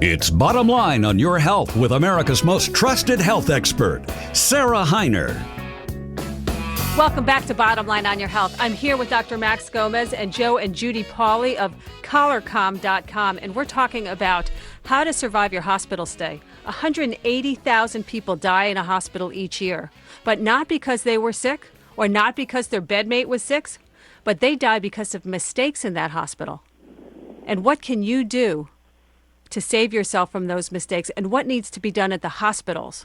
It's Bottom Line on Your Health with America's most trusted health expert, Sarah Hiner. Welcome back to Bottom Line on Your Health. I'm here with Dr. Max Gomez and Joe and Judy Pauly of collarcom.com, and we're talking about how to survive your hospital stay. 180,000 people die in a hospital each year, but not because they were sick or not because their bedmate was sick, but they die because of mistakes in that hospital. And what can you do to save yourself from those mistakes, and what needs to be done at the hospitals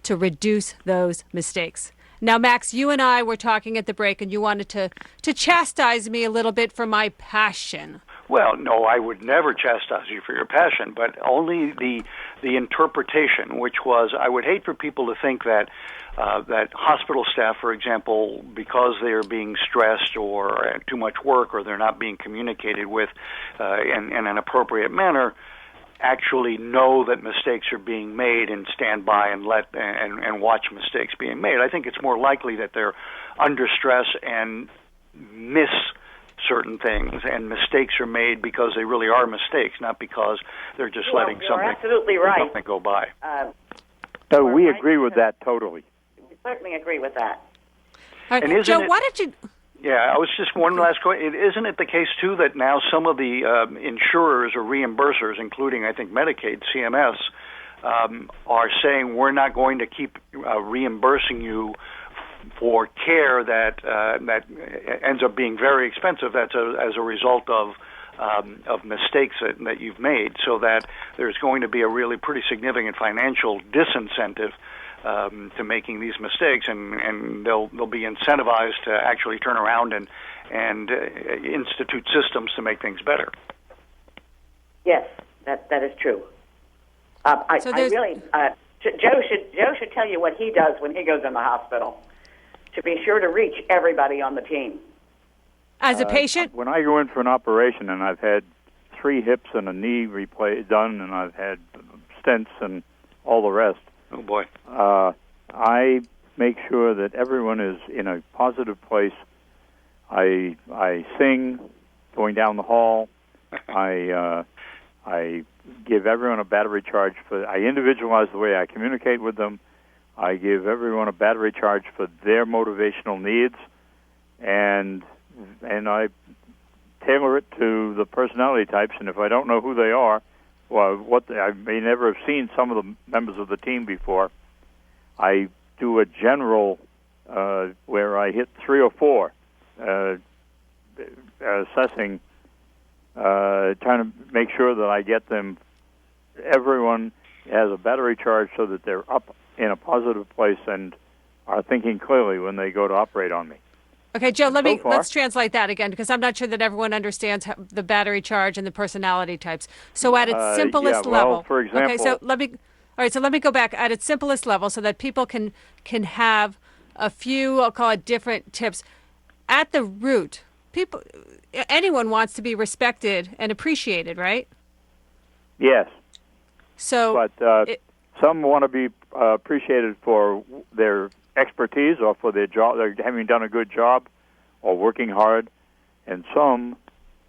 to reduce those mistakes? Now, Max, you and I were talking at the break, and you wanted to chastise me a little bit for my passion. Well, no, I would never chastise you for your passion, but only the interpretation, which was, I would hate for people to think that that hospital staff, for example, because they're being stressed or too much work or they're not being communicated with in an appropriate manner, actually know that mistakes are being made and stand by and watch mistakes being made. I think it's more likely that they're under stress and miss certain things, and mistakes are made because they really are mistakes, not because they're just letting absolutely right. something go by. So we agree with that totally. We certainly agree with that. All right, Joe, why don't you... Yeah, I was just one last question. Isn't it the case, too, that now some of the insurers or reimbursers, including, I think, Medicaid, CMS, are saying we're not going to keep reimbursing you for care that ends up being very expensive as a result of mistakes that you've made, so that there's going to be a really pretty significant financial disincentive to making these mistakes, and they'll be incentivized to actually turn around and institute systems to make things better. Yes, that is true. Joe should tell you what he does when he goes in the hospital to be sure to reach everybody on the team. As a patient? When I go in for an operation, and I've had 3 hips and a knee done, and I've had stents and all the rest. Oh, boy. I make sure that everyone is in a positive place. I sing going down the hall. I give everyone a battery charge. I individualize the way I communicate with them. I give everyone a battery charge for their motivational needs, and I tailor it to the personality types. And if I don't know who they are, well, I may never have seen some of the members of the team before, I do a general where I hit 3 or 4, assessing, trying to make sure that I get them. Everyone has a battery charge so that they're up in a positive place and are thinking clearly when they go to operate on me. Okay, Joe, let's translate that again, because I'm not sure that everyone understands the battery charge and the personality types. So at its simplest level, for example, okay, so let me go back at its simplest level so that people can have a few, I'll call it, different tips. At the root, anyone wants to be respected and appreciated, right? Yes. So, but some want to be appreciated for their expertise or for their job, they're having done a good job or working hard, and some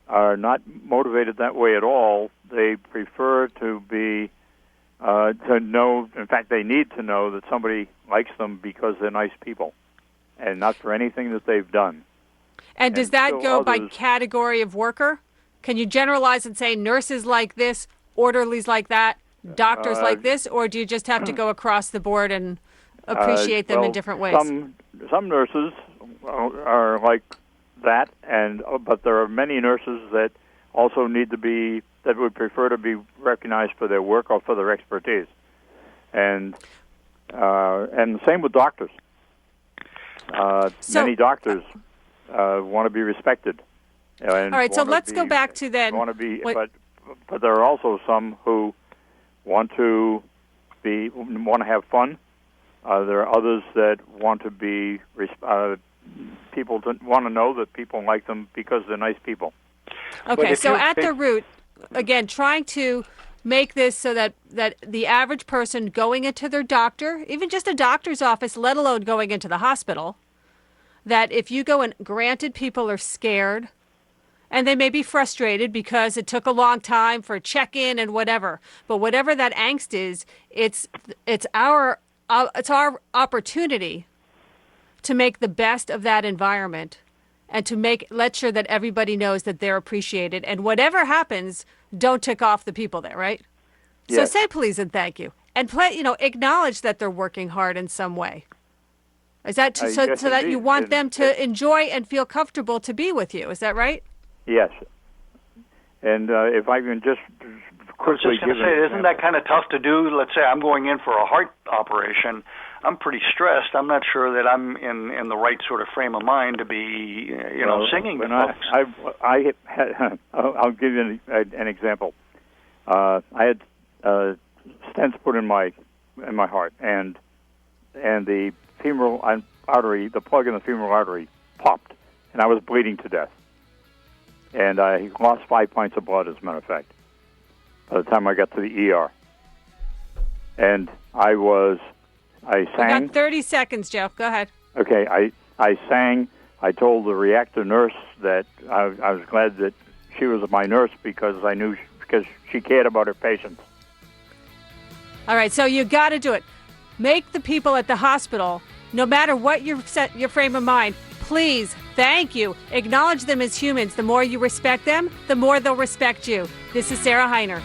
are not motivated that way at all. They prefer to be to know, in fact, they need to know that somebody likes them because they're nice people and not for anything that they've done. And does that go by category of worker? Can you generalize and say nurses like this, orderlies like that, doctors like this, or do you just have to go across the board and appreciate them in different ways? Some nurses are like that, but there are many nurses that also need to be, that would prefer to be recognized for their work or for their expertise, and the same with doctors. Many doctors want to be respected. All right, so let's go back to then. But there are also some who want to have fun. There are others that want to be people want to know that people like them because they're nice people. Okay, so at the root, again, trying to make this so that the average person going into their doctor, even just a doctor's office, let alone going into the hospital, that if you go in, granted people are scared And they may be frustrated because it took a long time for check-in and whatever. But whatever that angst is, it's our opportunity to make the best of that environment and to let sure that everybody knows that they're appreciated. And whatever happens, don't tick off the people there, right? Yes. So say please and thank you. And acknowledge that they're working hard in some way. Is that so that you want them to enjoy and feel comfortable to be with you? Is that right? Yes. And if I can just quickly I was just going to say, isn't that kind of tough to do? Let's say I'm going in for a heart operation. I'm pretty stressed. I'm not sure that I'm in the right sort of frame of mind to be, singing to folks. I'll give you an example. I had stents put in my heart, and the femoral artery, the plug in the femoral artery, popped, and I was bleeding to death. And I lost 5 pints of blood, as a matter of fact, by the time I got to the ER. And I sang. You got 30 seconds, Joe. Go ahead. Okay, I sang. I told the reactor nurse that I was glad that she was my nurse because she cared about her patients. All right, so you got to do it. Make the people at the hospital, no matter what your frame of mind, please, thank you. Acknowledge them as humans. The more you respect them, the more they'll respect you. This is Sarah Hiner.